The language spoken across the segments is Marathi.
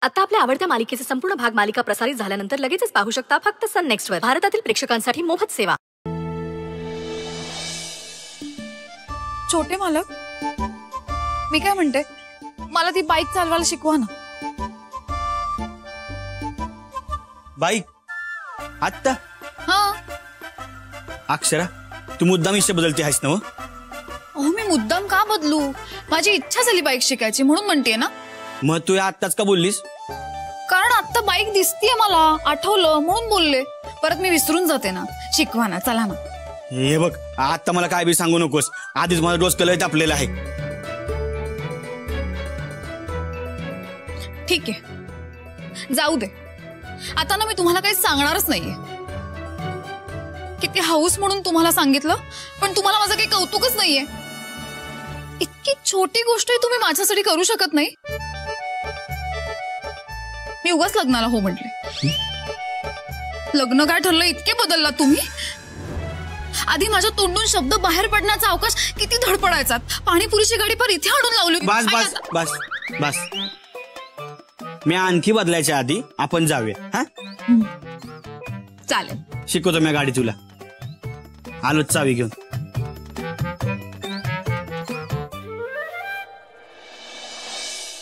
आता आपल्या आवडत्या मालिकेचे संपूर्ण भाग मालिका प्रसारित झाल्यानंतर लगेचच पाहू शकता फक्त सन नेक्स्ट वर. भारतातील प्रेक्षकांसाठी मोफत सेवा. छोटे मालक, मी काय म्हणते, मला ती बाईक चालवायला शिकवा ना. बाईक आत्ता? हाँ. अक्षरा, तू मुद्दाम इच्छा बदलते आहेस ना? अहो, मी मुद्दाम का बदलू? माझी इच्छा झाली बाईक शिकायची म्हणून म्हणतेय ना. मग तू आत्ताच का बोललीस? कारण आता बाईक दिसतीये मला, आठवलं म्हणून बोलले. परत मी विसरून जाते ना. शिकवा ना, चला ना. हे बघ, आता मला काय बी सांगू नकोस. आधीच मला डोस कलर तापलेला आहे. ठीक आहे, जाऊ दे. आता ना मी तुम्हाला काही सांगणारच नाहीये. किती हाऊस म्हणून तुम्हाला सांगितलं, पण तुम्हाला माझं काही कौतुकच नाहीये. इतकी छोटी गोष्ट तुम्ही माझ्यासाठी करू शकत नाही. मी उगाच लग्नाला हो म्हटले. लग्न काय ठरलं इतके बदलला तुम्ही. आधी माझ्या तोंडून शब्द बाहेर पडण्याचा अवकाश किती धडपडायचा. पाणीपुरीची गाडी पर इथे आणून लावली. बस बस बस बस. मी आणखी बदलायच्या आधी आपण जाऊया. हा चालेल. शिकवतो मी गाडी तुला. आलोच चावी घेऊन.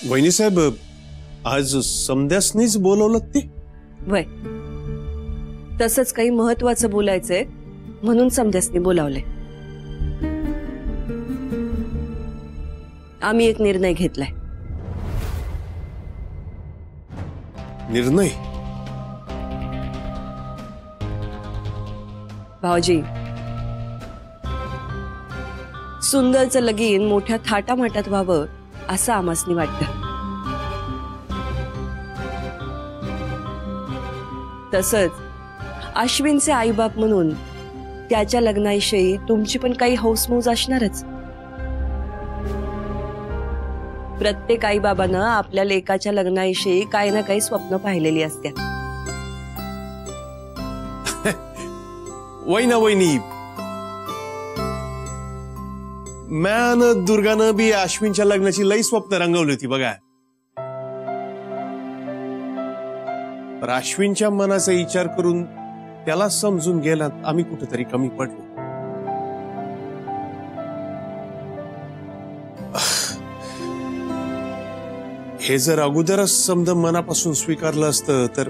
वहिनी साहेब, आज समध्यासनीच बोलवलं ते? वय तसंच काही महत्वाचं बोलायचंय म्हणून समध्यासनी बोलावले. आम्ही एक निर्णय घेतलाय. निर्णय? भाऊजी, सुंदरचं लगीन मोठ्या थाटामाटात व्हावं असं आम्हासनी वाटतं. तसंच अश्विनचे आईबाप म्हणून त्याच्या लग्नाविषयी तुमची पण काही हौसमौज असणारच. प्रत्येक आईबाबानं आपल्या लेकाच्या लग्नाविषयी काही ना काही स्वप्न पाहिलेली असतात. वहिना वहिनी, मॅन दुर्गानं बी अश्विनच्या लग्नाची लई स्वप्न रंगवली होती बघा. पण अश्विनच्या मनाचा विचार करून त्याला समजून गेला आम्ही कुठेतरी कमी पडलो. हे जर अगोदरच समजा मनापासून स्वीकारलं असतं तर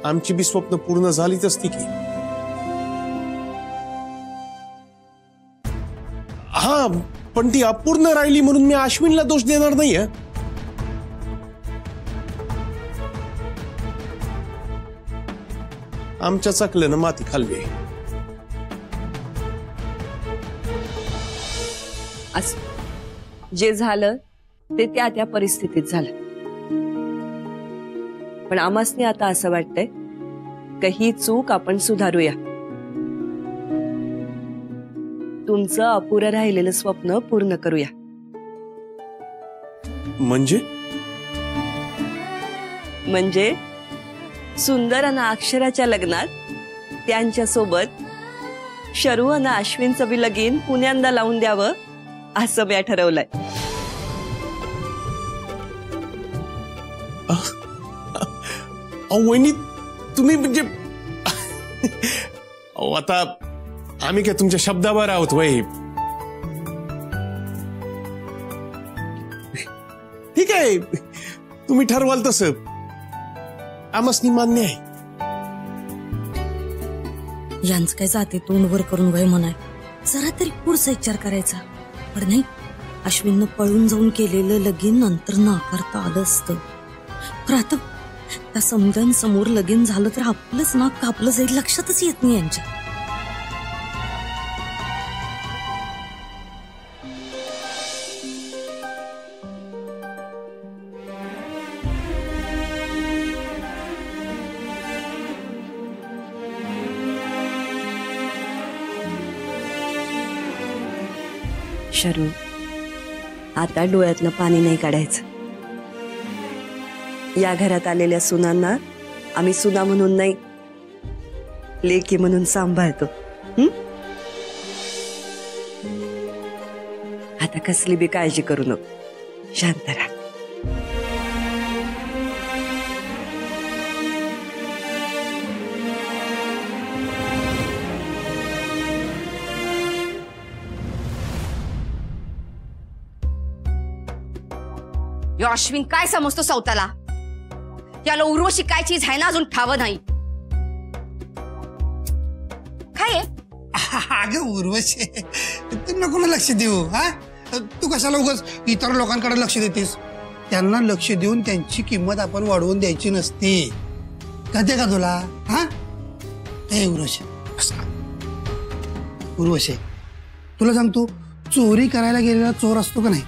आमची बी स्वप्न पूर्ण झालीच असती की. हा, पण ती अपूर्ण राहिली म्हणून मी अश्विनला दोष देणार नाहीये. आमच्या चकल्यानं माती खाल्ली. असं जे झालं ते त्या त्या परिस्थितीत झालं. पण आम्हासनी आता असं वाटतंय की ही चूक आपण सुधारूया. तुमचं अपुरं राहिलेलं स्वप्न पूर्ण करूया. म्हणजे सुंदर आणि अक्षराच्या लग्नात त्यांच्या सोबत शरू आणि अश्विनचं बी लगीन पुण्यांदा लावून द्यावं असं मी ठरवलंय. वहिनी, तुम्ही म्हणजे आता आम्ही काय तुमच्या शब्दावर आहोत वय. ठीक आहे, तुम्ही ठरवाल तसं आम्हासनी मान्य आहे. यांचं काय जाते तोंड वर करून वय म्हणाय. जरा तरी पुढचा विचार करायचा. पण नाही, अश्विननं पळून जाऊन केलेलं लगीन नंतर नाकारता आलं असतं. पण आता त्या समध्यांसमोर लगीन झालं तर आपलंच नाक कापलं जाईल, लक्षातच येत नाही यांच्या. शरू, आता डोळ्यातलं पाणी नाही काढायचं. या घरात आलेल्या सुनांना आम्ही सुना म्हणून नाही, लेकी म्हणून सांभाळतो. आता कसली बी काळजी करू नको, शांत राहा. यो अश्विन काय समजतो सौताला? याला उर्वशी काय चीज आहे ना अजून ठावं नाही. काय आहे? अगं उर्वशी, तू नको ना लक्ष देऊ. हा, तू कशाला उगाच इतर लोकांकडे लक्ष देतेस? त्यांना लक्ष देऊन त्यांची किंमत आपण वाढवून द्यायची नसती. कळते का तुला? हा, हे उर्वशी, उर्वशी, तुला सांगतो, चोरी करायला गेलेला चोर असतो का नाही,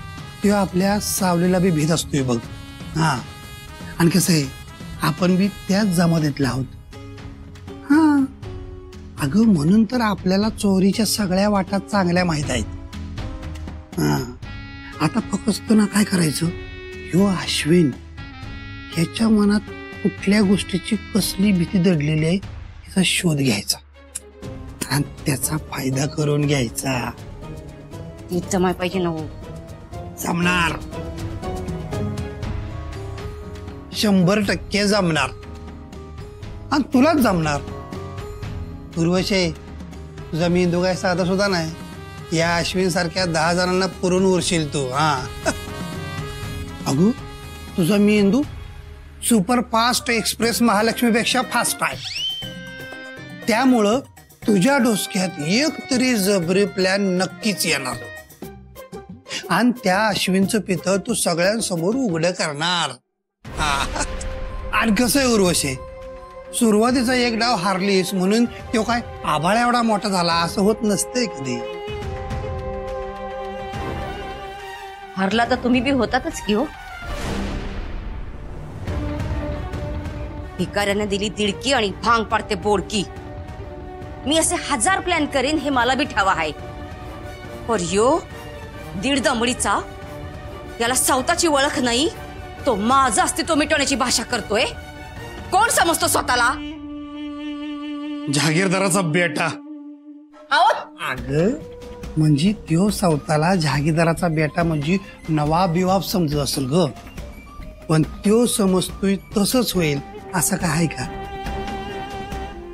तेव्हा आपल्या सावलीला बी भीत असतोय बघ. हा, आणि कसं आहे, आपण बी त्याच जमातीतले आहोत. हा, अगं म्हणून तर आपल्याला चोरीच्या सगळ्या वाटा चांगल्या माहित आहेत. हा, आता फक्त ना काय करायचं, ह्यो अश्विन ह्याच्या मनात कुठल्या गोष्टीची कसली भीती दडलेली आहे याचा शोध घ्यायचा आणि त्याचा फायदा करून घ्यायचा. ती जमाय पाहिजे ना. जमणार, 100% जमणार, आणि तुलाच जमणार. उर्वशी, तुझा मेंदू काय साधा सुद्धा नाही. या अश्विन सारख्या 10 जणांना पुरून उरशील तू. हा, अगो, तुझा मेंदू सुपर फास्ट एक्सप्रेस महालक्ष्मीपेक्षा फास्ट आहे. त्यामुळं तुझ्या डोसक्यात एक तरी जबरी प्लॅन नक्कीच येणार, आणि त्या अश्विनचं पितळ तू सगळ्यांसमोर उघड करणार. आणि कसं आहे उर्वशी, सुरुवातीचा एक डाव हारलीस म्हणून तो काय आभाळा एवढा मोठा झाला असं होत नसतंय कधी. हरला तर तुम्ही बी होतातच की हो. भिकाऱ्याने दिली दिडकी आणि भांग पाडते बोडकी. मी असे 1000 प्लॅन करेन हे मला बी ठावा आहे. पर यो दीड दमडीचा, याला सौताची ओळख नाही, तो माझं अस्तित्व मिटवण्याची भाषा करतोय. कोण समजतो स्वतःला? जहागीरदाराचा बेटा. अगं म्हणजे त्यो सौताला जहागीरदाराचा बेटा म्हणजे नवाब बिवाब समजत असेल ग, पण त्यो समजतोय तसंच होईल असं काय आहे का?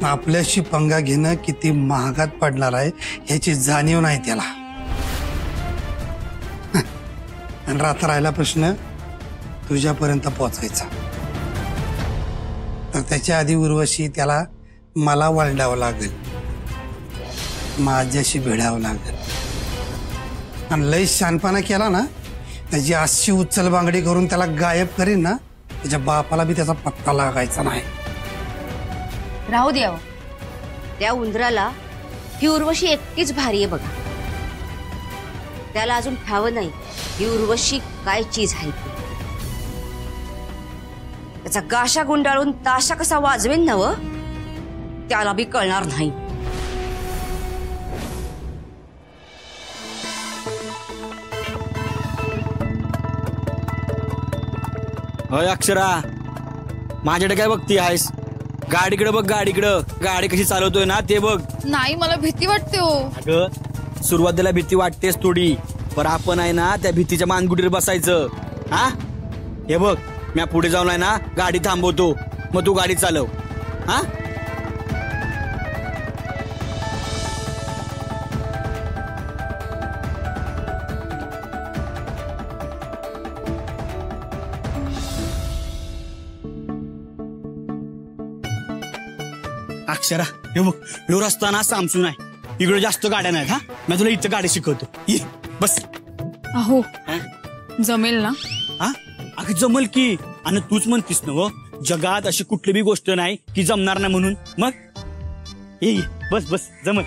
आपल्याशी पंगा घेणं किती महागात पडणार आहे ह्याची जाणीव नाही त्याला. आणि रात्र राहिला प्रश्न तुझ्यापर्यंत पोहोचायचा, तर त्याच्या आधी उर्वशी त्याला मला वळडावं लागेल, माझ्याशी भिडावं लागेल. आणि लय शानपणा केला ना, त्याची अशी उचल बांगडी करून त्याला गायब करीन ना, त्याच्या बापाला बी त्याचा पत्ता लागायचा नाही. राहू द्यावं, त्या उंदराला ही उर्वशी एकटीच भारी आहे बघा. त्याला अजून ठावं नाही ही उर्वशी काय चीज आहे ती. त्याचा गाशा गुंडाळून ताशा कसा वाजवेन नव, त्याला बी कळणार नाही. होय अक्षरा, माझ्याकडे काय बघती आहेस? गाडीकडे बघ, गाडीकडं. गाडी कशी चालवतोय ना ते बघ. नाही, मला भीती वाटते हो. अगं सुरुवातीला भीती वाटतेस थोडी, पण आपण आहे ना त्या भीतीच्या मानगुटीवर बसायचं. हा, हे बघ, मी पुढे जाऊन आहे ना गाडी थांबवतो, मग तू गाडी चालव. हा, अक्षरा, हे बघ, ह्यो रस्ता ना सामसून आहे, इकडे जास्त गाड्या नाहीत. हा, मी तुला इथं गाडी शिकवतो, ये बस. अहो, जमेल ना? हा, अगं जमल की. आणि तूच म्हणतीस ना, जगात अशी कुठली बी गोष्ट नाही की जमणार नाही म्हणून. मग ये, बस बस, जमल.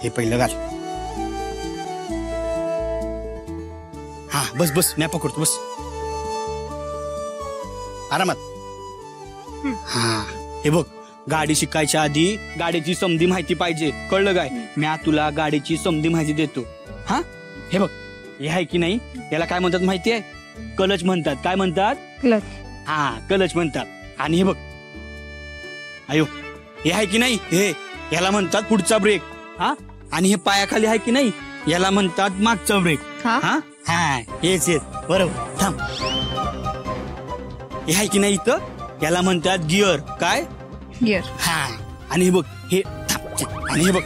हे पहिलं घाल. हा, बस बस, मी पकडतो, बस आरामात. हा, हे बघ, गाडी शिकायच्या आधी गाडीची समधी माहिती पाहिजे, कळलं काय? मी तुला गाडीची समधी माहिती देतो. हा, हे बघ, हे आहे की नाही, याला काय म्हणतात माहिती आहे? कलच म्हणतात. काय म्हणतात? क्लच. हा, कलच म्हणतात. आणि हे बघ, अयो, हे आहे की नाही, हे याला म्हणतात पुढचा ब्रेक. हा, आणि हे पायाखाली आहे की नाही, याला म्हणतात मागचा ब्रेक. हा हा, हेच बरोबर. थांब, हे आहे की नाही इथं, याला म्हणतात गिअर. काय? गिअर. हा, आणि हे बघ हे आणि हे बघ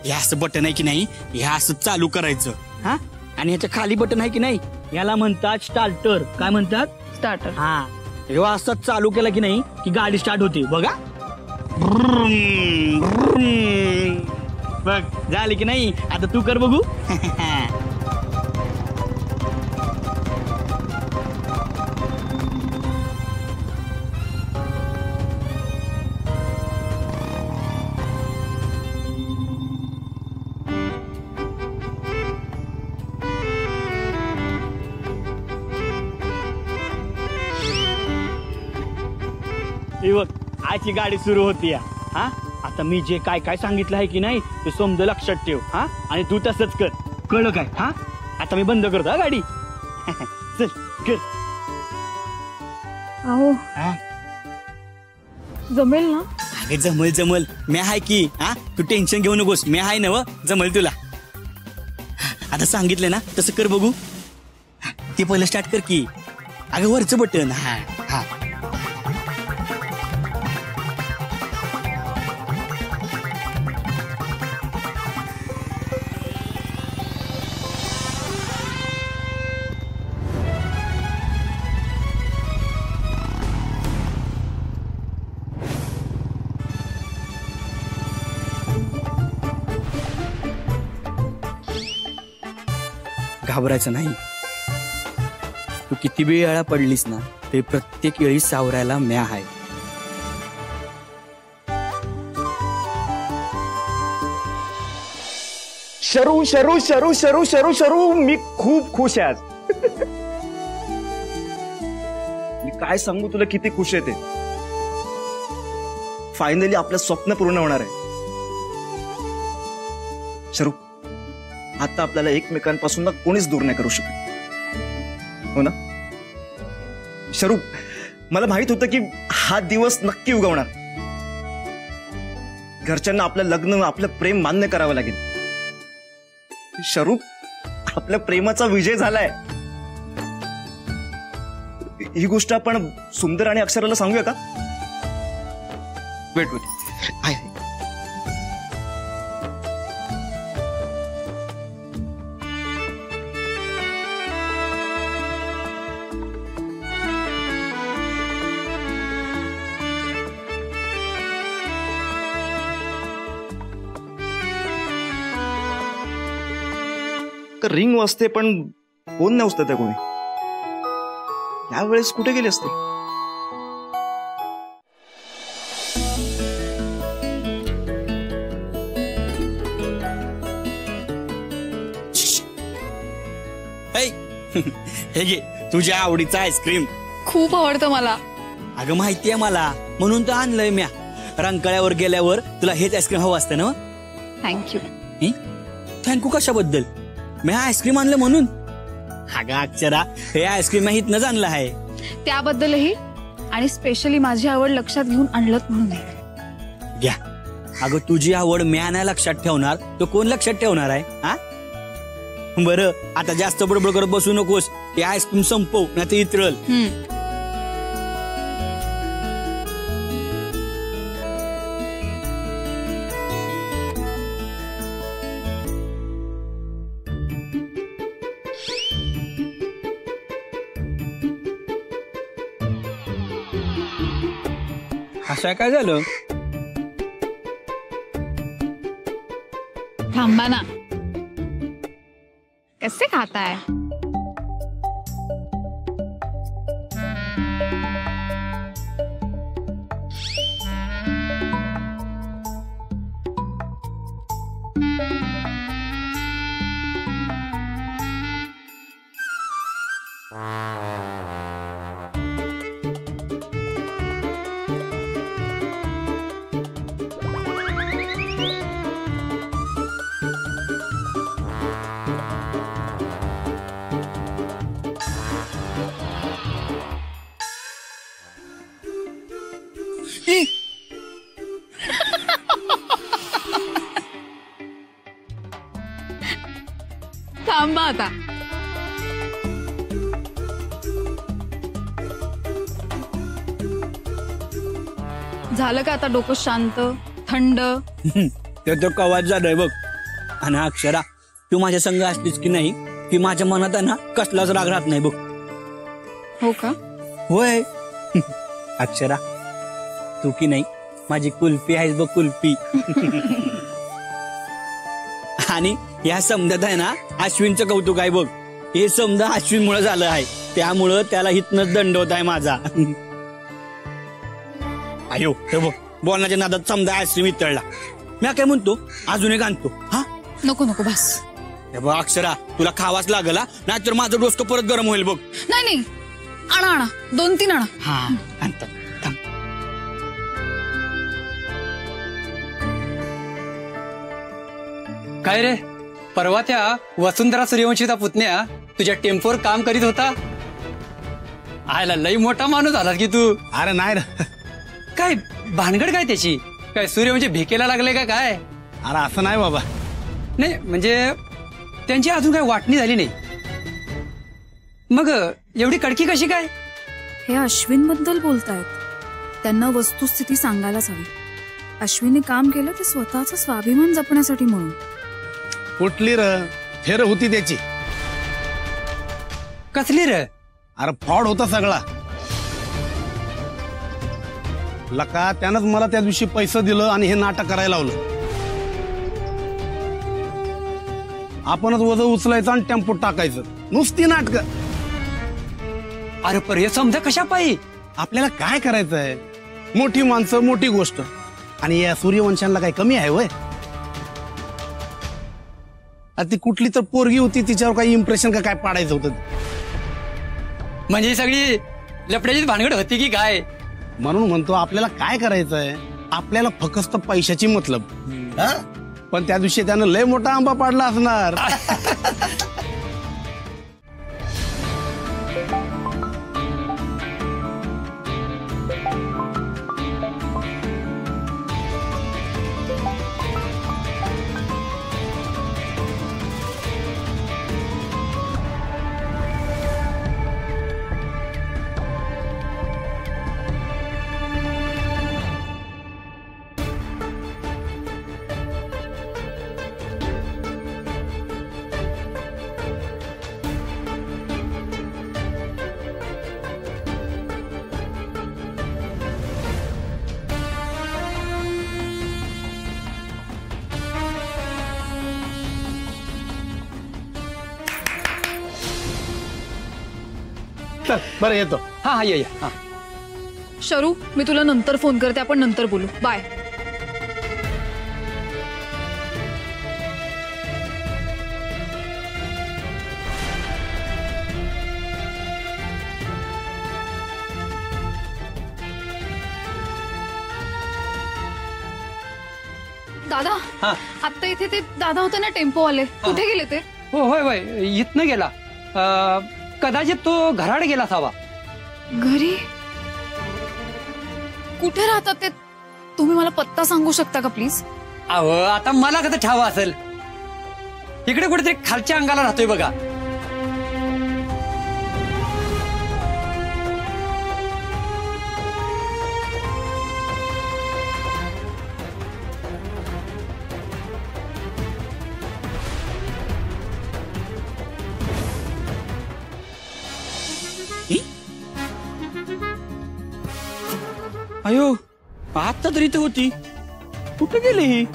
हे असं बटन आहे की नाही, हे असं चालू करायचं हा. आणि ह्याच्या खाली बटन आहे की नाही, याला म्हणतात स्टार्टर. काय म्हणतात? स्टार्टर. हा, हे असंच चालू केला की नाही की गाडी स्टार्ट होते बघा. बघ झाली की नाही. आता तू कर बघू. बघ आजची गाडी सुरू होती. हा, आता मी जे काय काय सांगितलं आहे की नाही ते समज लक्षात ठेव. हा, आणि तू तसंच कर. कळलं काय? हा, आता मी बंद करतो हा गाडी. चल कर. अहो जमेल ना? अगे जमल जमल, मी आहे की. हा, तू टेन्शन घेऊ नकोस, मी आहे ना. जमल तुला. आता सांगितलं ना तसं कर बघू. ते पहिलं स्टार्ट कर की. अगं वरचं बटन. हा हा, घाबरायचं नाही. तू किती वेळा पडलीस ना ते प्रत्येक वेळी सावरायला म्या आहे. शरू शरू शरू शरू शरू शरू मी खूप खुश आहे आज. मी काय सांगू तुला किती खुश आहे ते. फायनली आपलं स्वप्न पूर्ण होणार आहे. शरू, आता आपल्याला एकमेकांपासून ना कोणीच दूर नाही करू शकत, हो ना? शरू, मला माहित होतं की हा दिवस नक्की उगवणार. घरच्यांना आपलं लग्न, आपलं प्रेम मान्य करावं लागेल. शरू, आपल्या प्रेमाचा विजय झालाय. ही गोष्ट आपण सुंदर आणि अक्षराला सांगूया का? वेट वेट, आहे. रिंग वाजते पण फोन नाही उचलत आहे कोणी. यावेळेस कुठे गेले असते? हे घे तुझ्या आवडीचं आईस्क्रीम. खूप आवडतं मला. अगं माहितीये मला, म्हणून तर आणलंय म्या. रंकाळ्यावर गेल्यावर तुला हेच आईस्क्रीम हवं असतं ना. थँक्यू. थँक्यू कशाबद्दल? मी आईस्क्रीम आणलं म्हणून. अगं अक्षरा, हे आईस्क्रीम इथनच आणलं आहे. त्याबद्दलही, आणि स्पेशली माझी आवड लक्षात घेऊन आणलं म्हणून. घ्या. अगं तुझी आवड म्या नाही लक्षात ठेवणार तो कोण लक्षात ठेवणार आहे? हा, बरं आता जास्त बडबड करत बसू नकोस. ते आईस्क्रीम संपव नाही तर इतरल. असं काय झालं? थांबा ना. कैसे खाता है? थांबा आता. झालं का आता डोकं शांत थंड? ते तर कवाच झालंय बघ. आणि अक्षरा, तू माझ्या संग असलीस की नाही की माझ्या मनात आहे ना कसलाच राग राहत नाही बघ. हो का? होय. अक्षरा, तू की नाही माझी कुल्फी आहेस बघ, कुल्फी. आणि या समजात आहे ना अश्विनचं कौतुक आहे बघ. हे समजा अश्विनमुळे झालं आहे, त्यामुळं त्याला हितनच दंड होत आहे माझा. अयो हे बघ, बोलण्याच्या नादात समजा अश्विन वितळला. मी काय म्हणतो, अजून एक आणतो. हा नको नको बस. हे बघ अक्षरा, तुला खावाच लागला, नाहीतर माझं डोसकं परत गरम होईल बघ. नाही नाही, आणा आणा, 2-3 आणा. हा आणतो. काय रे, परवा त्या वसुंधरा सूर्यवंशीचा पुतण्या तुझ्या टेम्पोवर काम करीत होता. आयला लई मोठा माणूस झालास की तू. अरे नाही रे, काय भानगड काय त्याची? काय सूर्यवंशी भिकेला लागले का काय? अरे असं नाही बाबा. नाही म्हणजे त्यांची अजून काही वाटणी झाली नाही. मग एवढी कडकी कशी काय? हे अश्विन बद्दल बोलतायत. त्यांना वस्तुस्थिती सांगायलाच हवी. अश्विनने काम केलं ते स्वतःचा स्वाभिमान जपण्यासाठी म्हणून. कुठली र फेर होती त्याची. कसली रे? अरे फ्रॉड होता सगळा. लका त्यानंच मला त्या दिवशी पैसे दिलं आणि हे नाटक करायला लावलं. आपणच वजन उचलायचं आणि टेम्पोत टाकायचं, नुसती नाटक. अरे पर हे समजा कशा पायी? आपल्याला काय करायचंय? मोठी माणसं, मोठी गोष्ट. आणि या सूर्यवंशांना काही कमी आहे वय? ती कुठली तर पोरगी होती, तिच्यावर काही इम्प्रेशन का काय पाडायचं होतं. म्हणजे ही सगळी लपड्याचीच भानगड होती की काय? म्हणून म्हणतो आपल्याला काय करायचंय, आपल्याला फक्त पैशाची मतलब. पण त्या दिवशी त्यानं लय मोठा आंबा पाडला असणार. चल बरं येतो. हा हा ये हा. शरू, मी तुला नंतर फोन करते, आपण नंतर बोलू. बाय. दादा, हा. आता इथे ते दादा होते ना टेम्पोवाले, कुठे गेले ते? हो होय होय, इथनं गेला. कदाचित तो घराडे गेला असावा. घरी? कुठे राहतात ते? तुम्ही मला पत्ता सांगू शकता का प्लीज? अहो आता मला कसं ठावा असेल. इकडे कुठेतरी खालच्या अंगाला राहतोय बघा. अयो, आता तरी इथे होती, कुठे गेली ही?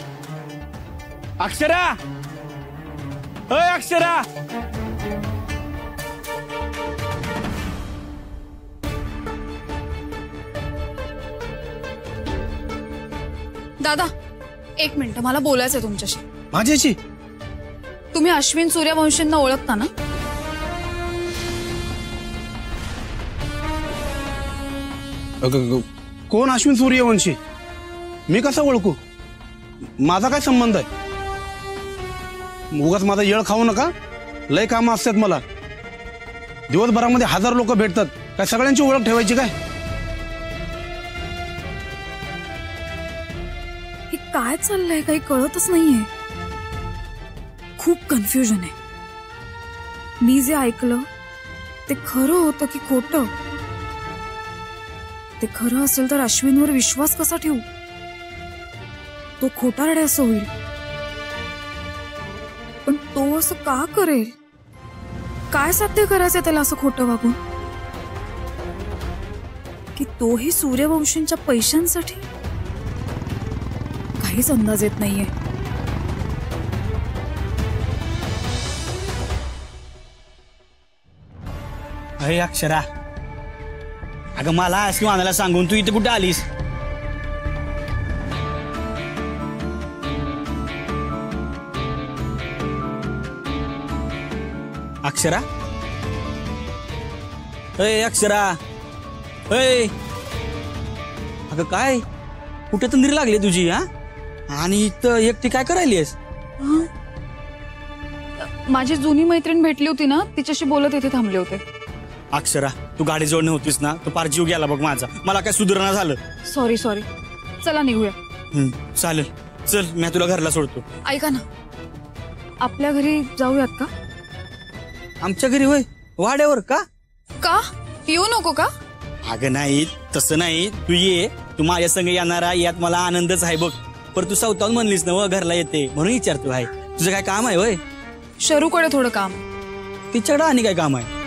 अक्षरा, अय अक्षरा. दादा, एक मिनिट, मला बोलायचंय तुमच्याशी. माझ्याशी? तुम्ही अश्विन सूर्यवंशींना ओळखता ना? कोण अश्विन सूर्यवंशी? मी कसं ओळखू? माझा काय संबंध आहे? उगाच माझा येळ खाऊ नका. लय कामं असतात मला. दिवसभरामध्ये 1000 लोक भेटतात. काय सगळ्यांची ओळख ठेवायची काय? हे काय चाललंय, काही कळतच नाहीये. खूप कन्फ्युजन आहे. मी जे ऐकलं ते खरं होतं की खोटं? ते खरं असेल तर अश्विनवर विश्वास कसा ठेवू? तो खोटारडे असं होईल. पण तो असं का करेल? काय साध्य करायचं त्याला असं खोटं वागून? की तोही सूर्यवंशींच्या पैशांसाठी? काहीच अंदाज येत नाहीये. अरे अक्षरा, अगं मला आईस्क्रीम आणायला सांगून तू इथे कुठे आलीस? अक्षरा, अय अक्षरा, अय अगं काय कुठे तंद्री लागली तुझी? हा, आणि इथं एकटी काय करायलीस? माझी जुनी मैत्रीण भेटली होती ना, तिच्याशी बोलत इथे थांबले होते. अक्षरा, तू गाडी जोडणे होतीस ना, तो पार जीव गेला बघ माझा. मला काय सुधारणा झालं. सॉरी. चला निघूया. चालेल, चल मी तुला घरला सोडतो. ऐका ना, आपल्या घरी जाऊयात का? आमच्या घरी होय? वाड्यावर का? का येऊ नको का? अगं नाही, तसं नाही. तू ये, तू माझ्या संग येणारा यात मला आनंदच आहे बघ. पर तू स्वतःहून म्हणलीस ना घरला येते म्हणून विचारतो. आहे तुझं काय काम आहे होय? शरूकडे थोडं काम. तिच्याकडे आणि काय काम आहे?